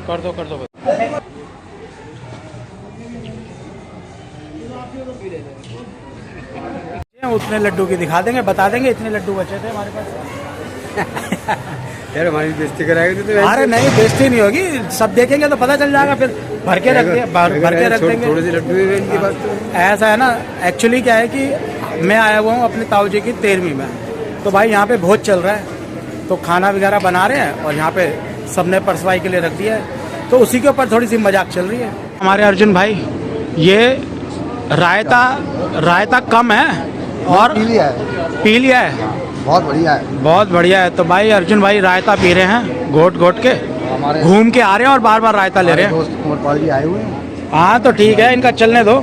कर दो उतने लड्डू की दिखा देंगे, बता देंगे इतने लड्डू बचे थे हमारे पास। यार हमारी बेइज्जती कराएगी तो? अरे नहीं, बेइज्जती नहीं होगी, सब देखेंगे तो पता चल जाएगा, फिर भर के रख देंगे। थोड़े से लड्डू इनकी बात तो ऐसा है ना, एक्चुअली क्या है कि मैं आया हुआ हूँ अपने ताऊ जी की 13वीं में, तो भाई यहाँ पे भोज चल रहा है, तो खाना वगैरह बना रहे हैं और यहाँ पे सबने परसवाई के लिए रख दिया है, तो उसी के ऊपर थोड़ी सी मजाक चल रही है। हमारे अर्जुन भाई, ये रायता कम है और पी लिया है। बहुत बढ़िया है, बहुत बढ़िया है। तो भाई अर्जुन भाई रायता पी रहे हैं घोट के, घूम के आ रहे हैं और बार बार रायता ले रहे हैं। दोस्त कुमार जी आए हुए हैं। हाँ तो ठीक है, इनका चलने दो।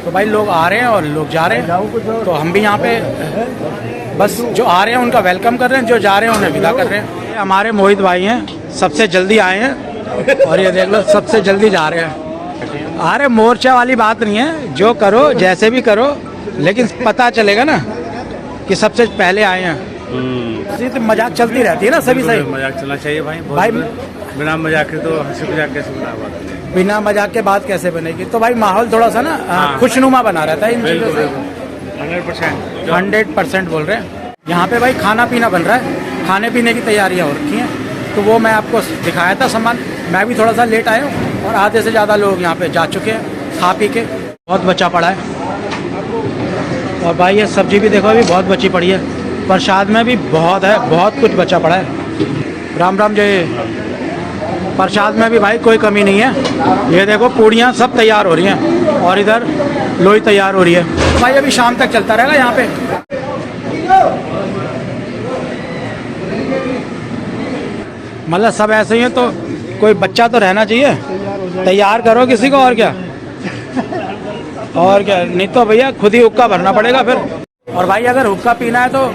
तो भाई लोग आ रहे हैं और लोग जा रहे हैं, तो हम भी यहाँ पे बस जो आ रहे हैं उनका वेलकम कर रहे हैं, जो जा रहे हैं उन्हें विदा कर रहे हैं। ये हमारे मोहित भाई हैं, सबसे जल्दी आए हैं और ये देख लो सबसे जल्दी जा रहे हैं। अरे मोर्चा वाली बात नहीं है, जो करो जैसे भी करो, लेकिन पता चलेगा ना कि सबसे पहले आए हैं। तो मजाक चलती रहती है ना, सभी सही मजाक चलना चाहिए भाई। भाई बिना मजाक के तो हंसी मजाक कैसे बना हुआ? बिना मजाक के बात कैसे बनेगी? तो भाई माहौल थोड़ा सा ना खुशनुमा बना रहता है इन चीज़ों से। 100% बोल रहे हैं। यहाँ पे भाई खाना पीना बन रहा है, खाने पीने की तैयारियाँ हो रखी हैं, तो वो मैं आपको दिखाया था सामान। मैं भी थोड़ा सा लेट आया हूँ और आधे से ज़्यादा लोग यहाँ पे जा चुके हैं खा पी के। बहुत बचा पड़ा है और भाई ये सब्जी भी देखो अभी बहुत बची पड़ी है, प्रसाद में भी बहुत है, बहुत कुछ बचा पड़ा है। राम राम जय। प्रसाद में भी भाई कोई कमी नहीं है। ये देखो पूड़ियाँ सब तैयार हो रही हैं और इधर लोई तैयार हो रही है। तो भाई अभी शाम तक चलता रहेगा यहाँ पे। मतलब सब ऐसे ही है, तो कोई बच्चा तो रहना चाहिए, तैयार करो किसी को। और क्या नहीं तो भैया खुद ही हुक्का भरना पड़ेगा फिर। और भाई अगर हुक्का पीना है तो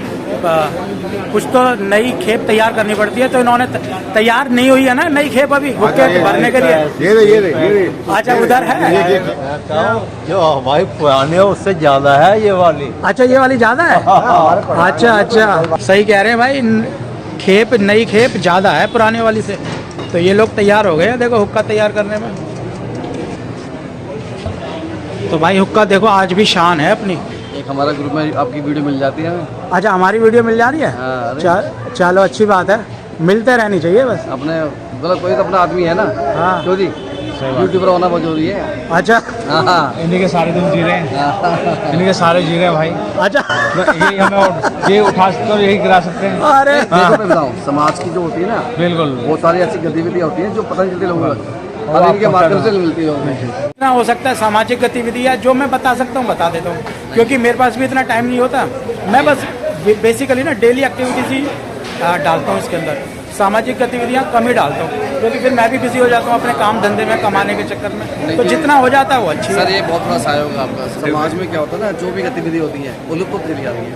कुछ तो नई खेप तैयार करनी पड़ती है, तो इन्होंने तैयार नहीं हुई है ना नई खेप अभी हुक्के भरने के लिए। ये अच्छा उधर है जो हमारी पुरानी है उससे ज्यादा है ये वाली। अच्छा ये वाली ज्यादा है। अच्छा सही कह रहे हैं भाई, खेप नई खेप ज्यादा है पुराने वाली से। तो ये लोग तैयार हो गए हैं देखो हुक्का तैयार करने में। तो भाई हुक्का देखो आज भी शान है अपनी। एक हमारा ग्रुप में आपकी वीडियो मिल जाती है। अच्छा हमारी वीडियो मिल जा रही है। चलो अच्छी बात है, मिलते रहनी चाहिए बस। अपने मतलब कोई तो अपना आदमी है ना। हाँ क्यों जी, यूट्यूबर होना बहुत जरूरी है। अच्छा इन्हीं के सारे तुम जी रहे हैं, इन्हीं के सारे जी रहे हैं भाई। अच्छा यही हमें ये उठा सकते हैं, यही गिरा सकते हैं। अरे मैं बताऊँ, समाज की जो होती है ना, बिल्कुल बहुत सारी ऐसी गतिविधियाँ होती हैं जो पता नहीं चलती लोगों को, और इनके माध्यम से मिलती है। इतना हो सकता है सामाजिक गतिविधि है जो मैं बता सकता हूँ बता देता हूँ, क्योंकि मेरे पास भी इतना टाइम नहीं होता। मैं बस बेसिकली ना डेली एक्टिविटीज ही डालता हूँ इसके अंदर, सामाजिक गतिविधियाँ कम ही डालता हूँ, क्योंकि फिर मैं भी बिजी हो जाता हूँ अपने काम धंधे में कमाने के चक्कर में। तो जितना हो जाता है वो अच्छी सर ये बहुत बड़ा सहयोग है आपका। समाज में क्या होता है ना, जो भी गतिविधि होती है वो लुप्त होती जा रही है,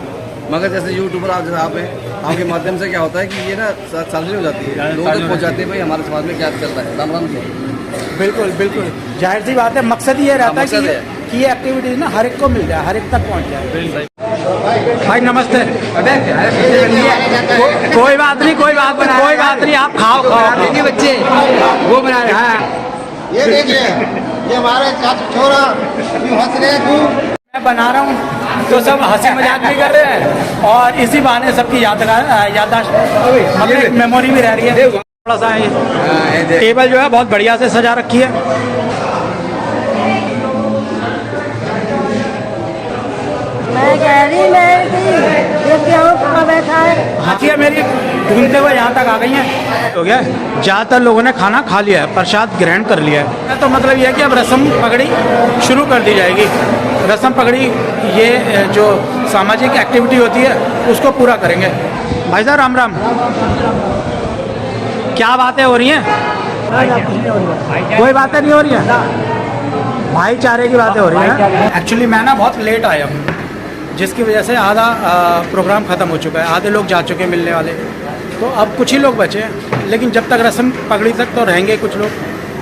मगर जैसे यूट्यूबर आप जैसे आप हैं, आपके माध्यम से क्या होता है कि ये ना सार्वजनिक हो जाती है, लोगों तक पहुँच जाती है भाई हमारे समाज में क्या चल रहा है। राम राम जी। बिल्कुल बिल्कुल जाहिर सी बात है, मकसद ये रहता है कि ये एक्टिविटीज ना हर एक को मिल जाए, हर एक तक पहुंच जाए। भाई नमस्ते। कोई बात नहीं, कोई बात नहीं, आप खाओ बच्चे वो बना रहे हैं। ये देखिए, ये हमारे चाचा छोरा हंस रहे हैं। मैं बना रहा हूँ तो सब हंसी मजाक भी कर रहे हैं और इसी बहाने सबकी याददाश्त मतलब मेमोरी भी रह रही है। थोड़ा सा टेबल जो है बहुत बढ़िया से सजा रखी है। मैं कह रही ये क्यों बैठा है। हाथियाँ मेरी ढूंढते हुए यहाँ तक आ गई हैं। हो गया, ज़्यादातर लोगों ने खाना खा लिया है, प्रसाद ग्रहण कर लिया है। तो मतलब ये है कि अब रस्म पगड़ी शुरू कर दी जाएगी। रस्म पगड़ी ये जो सामाजिक एक्टिविटी होती है उसको पूरा करेंगे। भाई साहब राम राम, क्या बातें हो रही हैं? कोई बातें नहीं हो रही हैं, भाईचारे की बातें हो रही हैं। एक्चुअली मैं ना बहुत लेट आया हूँ, जिसकी वजह से आधा प्रोग्राम ख़त्म हो चुका है, आधे लोग जा चुके हैं मिलने वाले, तो अब कुछ ही लोग बचे हैं। लेकिन जब तक रस्म पगड़ी तक तो रहेंगे कुछ लोग,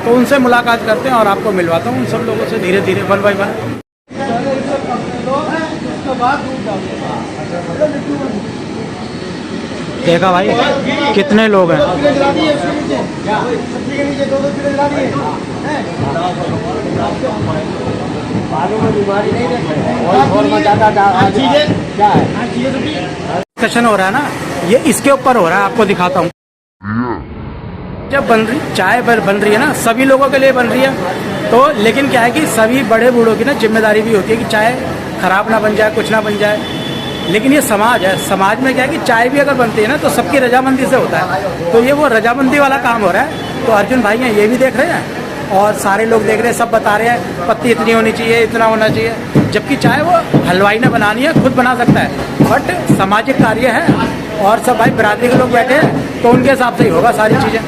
तो उनसे मुलाकात करते हैं और आपको मिलवाता हूँ उन सब लोगों से धीरे धीरे 1 by 1। देखा भाई कितने लोग हैं। डिस्कशन हो रहा है ना, ये इसके ऊपर हो रहा है, आपको दिखाता हूँ। जब चाय बन रही है ना, सभी लोगों के लिए बन रही है, तो लेकिन क्या है कि सभी बड़े बूढ़ों की ना जिम्मेदारी भी होती है कि चाय खराब ना बन जाए, कुछ ना बन जाए। लेकिन ये समाज है, समाज में क्या है कि चाय भी अगर बनती है ना तो सबकी रजामंदी से होता है, तो ये वो रजामंदी वाला काम हो रहा है। तो अर्जुन भाई हैं, ये भी देख रहे हैं और सारे लोग देख रहे हैं, सब बता रहे हैं पत्ती इतनी होनी चाहिए, इतना होना चाहिए, जबकि चाय वो हलवाई ने बनानी है, खुद बना सकता है, बट सामाजिक कार्य है और सब भाई बिरादरी के लोग बैठे हैं तो उनके हिसाब से ही होगा सारी चीज़ें।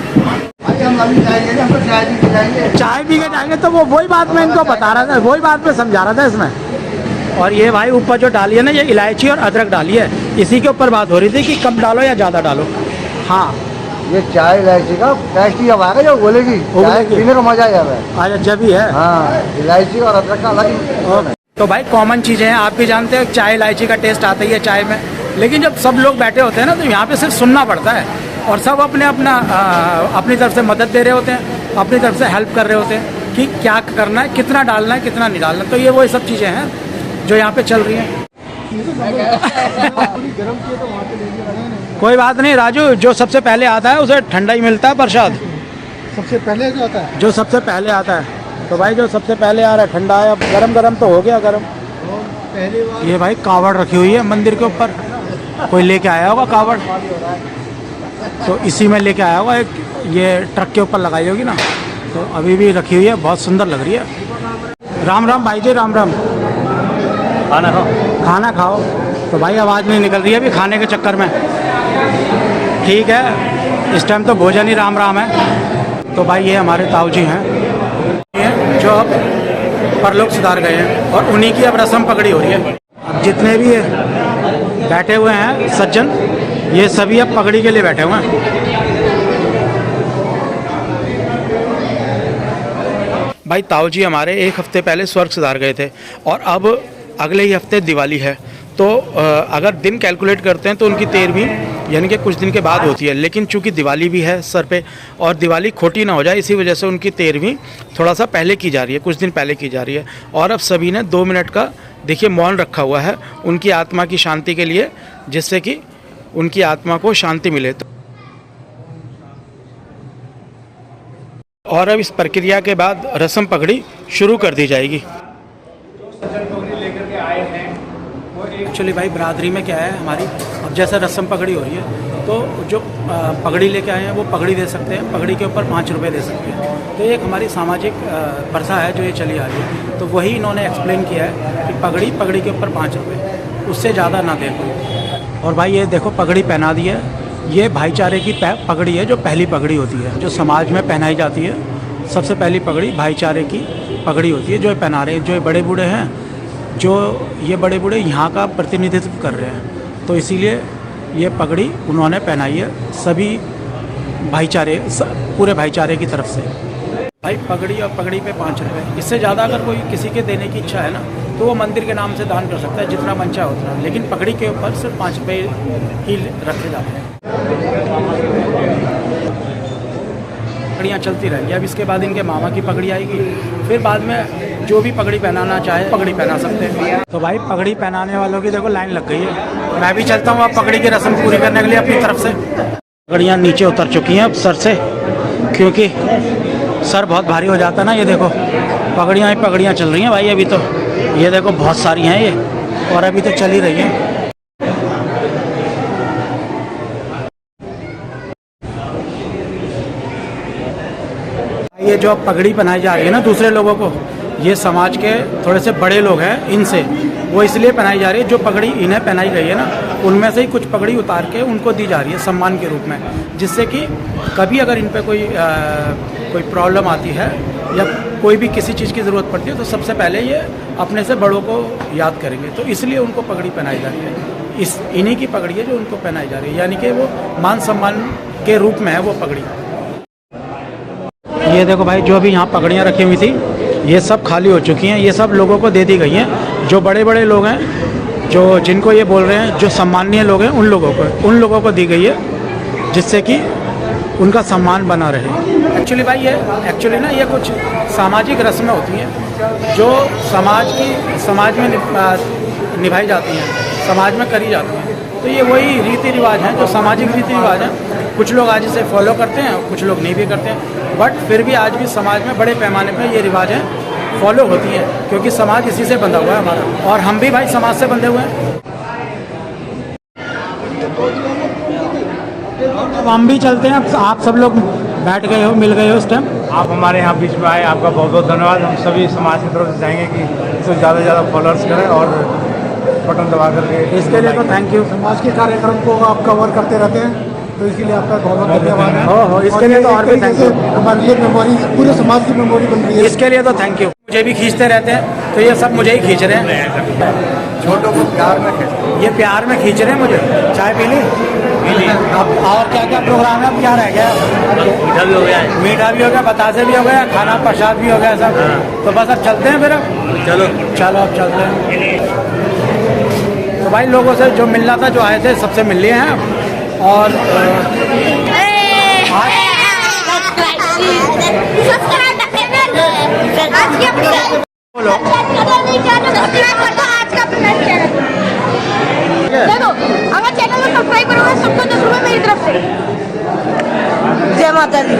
हम अभी चाय लेंगे, हमको चाय भी पिलाएंगे। चाय पी के जाएंगे, तो वो वही बात मैं इनको बता रहा था, वही बात मैं समझा रहा था इसमें। और ये भाई ऊपर जो डाली है ना, ये इलायची और अदरक डाली है, इसी के ऊपर बात हो रही थी कि कम डालो या ज़्यादा डालो। हाँ, ये चाय इलायची का टेस्ट ही अब आएगा, जो बोलेगी चाय पीने का मजा ही आ रहा है। आज जब ही है। हाँ, इलायची और अदरक का अलग ही। तो भाई कॉमन चीज़ें हैं, आप भी जानते हैं चाय इलायची का टेस्ट आता ही है चाय में, लेकिन जब सब लोग बैठे होते हैं ना तो यहाँ पे सिर्फ सुनना पड़ता है और सब अपनी तरफ से मदद दे रहे होते हैं, अपनी तरफ से हेल्प कर रहे होते हैं कि क्या करना है, कितना डालना है, कितना नहीं डालना। तो ये वही सब चीज़ें हैं जो यहाँ पे चल रही हैं। कोई बात नहीं राजू, जो सबसे पहले आता है उसे ठंडा ही मिलता है प्रसाद। सबसे पहले जो आता है, जो सबसे पहले आता है, तो भाई जो सबसे पहले आ रहा है ठंडा है, अब गरम गरम तो हो गया गरम। पहली बार ये भाई कावड़ रखी हुई है मंदिर के ऊपर, कोई लेके आया होगा कावड़, तो इसी में लेके आया होगा, एक ये ट्रक के ऊपर लगाई होगी ना, तो अभी भी रखी हुई है, बहुत सुंदर लग रही है। राम राम भाई जी, राम राम। खाना खाओ, खाना खाओ। तो भाई आवाज़ नहीं निकल रही है अभी खाने के चक्कर में। ठीक है, इस टाइम तो भोजन ही राम राम है। तो भाई ये हमारे ताऊ जी हैं, ये जो अब परलोक सुधार गए हैं और उन्हीं की अब रस्म पकड़ी हो रही है। अब जितने भी बैठे हुए हैं सज्जन, ये सभी अब पगड़ी के लिए बैठे हुए हैं। भाई ताऊ जी हमारे एक हफ्ते पहले स्वर्ग सुधार गए थे और अब अगले ही हफ्ते दिवाली है, तो अगर दिन कैलकुलेट करते हैं तो उनकी 13वीं यानी कि कुछ दिन के बाद होती है, लेकिन चूंकि दिवाली भी है सर पे और दिवाली खोटी ना हो जाए इसी वजह से उनकी 13वीं थोड़ा सा पहले की जा रही है, कुछ दिन पहले की जा रही है। और अब सभी ने 2 मिनट का देखिए मौन रखा हुआ है उनकी आत्मा की शांति के लिए, जिससे कि उनकी आत्मा को शांति मिले। और अब इस प्रक्रिया के बाद रस्म पगड़ी शुरू कर दी जाएगी। एक्चुअली भाई बिरादरी में क्या है हमारी, अब जैसे रस्म पगड़ी हो रही है तो जो पगड़ी लेके आए हैं वो पगड़ी दे सकते हैं, पगड़ी के ऊपर 5 रुपये दे सकते हैं। तो एक हमारी सामाजिक प्रथा है जो ये चली आ रही है, तो वही इन्होंने एक्सप्लेन किया है कि पगड़ी के ऊपर 5 रुपये, उससे ज़्यादा ना दें कोई। और भाई ये देखो पगड़ी पहना दी है, ये भाईचारे की पगड़ी है, जो पहली पगड़ी होती है जो समाज में पहनाई जाती है। सबसे पहली पगड़ी भाईचारे की पगड़ी होती है जो पहना रहे हैं, जो बड़े बूढ़े हैं, जो ये बड़े बूढ़े यहाँ का प्रतिनिधित्व कर रहे हैं, तो इसीलिए ये पगड़ी उन्होंने पहनाई है सभी भाईचारे, पूरे भाईचारे की तरफ से। भाई पगड़ी और पगड़ी पे 5 रुपये, इससे ज़्यादा अगर कोई किसी के देने की इच्छा है ना तो वो मंदिर के नाम से दान कर सकता है, जितना मन चाहे उतना, लेकिन पगड़ी के ऊपर सिर्फ 5 रुपये ही रखे जाते हैं। पगड़ियाँ चलती रहेंगी। अब इसके बाद इनके मामा की पगड़ी आएगी, फिर बाद में जो भी पगड़ी पहनाना चाहे पगड़ी पहना सकते हैं। तो भाई पगड़ी पहनाने वालों की देखो लाइन लग गई है, मैं भी चलता हूँ अब पगड़ी की रस्म पूरी करने के लिए अपनी तरफ से। पगड़ियाँ नीचे उतर चुकी हैं अब सर से, क्योंकि सर बहुत भारी हो जाता है ना। ये देखो पगड़ियाँ ही पगड़ियाँ चल रही हैं भाई अभी तो, ये देखो बहुत सारी हैं ये, और अभी तो चल ही रही हैं। ये जो पगड़ी पहनाई जा रही है ना दूसरे लोगों को, ये समाज के थोड़े से बड़े लोग हैं इनसे, वो इसलिए पहनाई जा रही है, जो पगड़ी इन्हें पहनाई गई है ना उनमें से ही कुछ पगड़ी उतार के उनको दी जा रही है सम्मान के रूप में, जिससे कि कभी अगर इन पे कोई प्रॉब्लम आती है या कोई भी किसी चीज़ की ज़रूरत पड़ती है तो सबसे पहले ये अपने से बड़ों को याद करेंगे, तो इसलिए उनको पगड़ी पहनाई जा रही है। इन्हीं की पगड़ी है जो उनको पहनाई जा रही है, यानी कि वो मान सम्मान के रूप में है वो पगड़ी। ये देखो भाई जो भी यहाँ पगड़ियाँ रखी हुई थी ये सब खाली हो चुकी हैं, ये सब लोगों को दे दी गई हैं। जो बड़े बड़े लोग हैं जो जिनको ये बोल रहे हैं, जो सम्माननीय लोग हैं, उन लोगों को दी गई है, जिससे कि उनका सम्मान बना रहे। एक्चुअली भाई ये ना ये कुछ सामाजिक रस्में होती हैं जो समाज में निभाई जाती हैं, समाज में करी जाती हैं। तो ये वही रीति रिवाज हैं जो सामाजिक रीति रिवाज हैं। कुछ लोग आज इसे फॉलो करते हैं, कुछ लोग नहीं भी करते हैं, बट फिर भी आज भी समाज में बड़े पैमाने पर ये रिवाजें फॉलो होती हैं, क्योंकि समाज इसी से बंधा हुआ है हमारा, और हम भी भाई समाज से बंधे हुए हैं। अब हम भी चलते हैं। अब आप सब लोग बैठ गए हो, मिल गए हो इस टाइम। आप हमारे यहाँ बीच में आए, आपका बहुत बहुत धन्यवाद। हम सभी समाज की तरफ से चाहेंगे कि इसको ज़्यादा से ज़्यादा फॉलोअर्स करें और बटन दबा करके इसके लिए तो थैंक यू। समाज के कार्यक्रम को आप कवर करते रहते हैं, तो इसके लिए आपका बहुत बहुत धन्यवाद है। हो इसके लिए तो और भी थैंक यू। हमारे लिए मेमोरी, पूरे समाज की मेमोरी बन रही है। इसके लिए तो थैंक यू। मुझे भी खींचते रहते हैं, तो ये सब मुझे ही खींच रहे हैं। छोटों को प्यार में खींचते ये प्यार में खींच रहे हैं मुझे। चाय पी ली? अब और क्या क्या प्रोग्राम है? अब क्या रह गया? मीठा भी हो गया है। मीठा भी हो गया, बतासे भी हो गया, खाना प्रसाद भी हो गया सब। तो बस अब चलते हैं फिर। चलो चलो अब चलते हैं। तो भाई लोगों से जो मिलना था, जो आए थे, सबसे मिल लिए हैं। और बोलो। देखो अगर चैनल को सब्सक्राइब करोगे सबको 10 रुपए मेरी तरफ से। जय माता दी।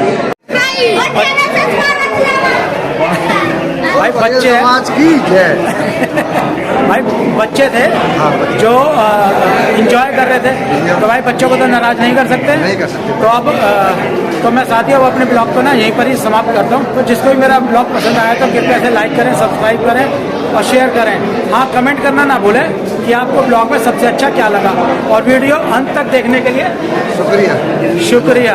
भाई बच्चे समाज की जय। भाई बच्चे थे जो इंजॉय कर रहे थे, तो भाई बच्चों को तो नाराज नहीं कर सकते। नहीं कर सकते। तो अब तो मैं साथियों अब अपने ब्लॉग को ना यहीं पर ही समाप्त करता हूँ। तो जिसको भी मेरा ब्लॉग पसंद आया तो कृपया से लाइक करें, सब्सक्राइब करें और शेयर करें। हाँ, कमेंट करना ना भूलें कि आपको ब्लॉग में सबसे अच्छा क्या लगा, और वीडियो अंत तक देखने के लिए शुक्रिया। शुक्रिया।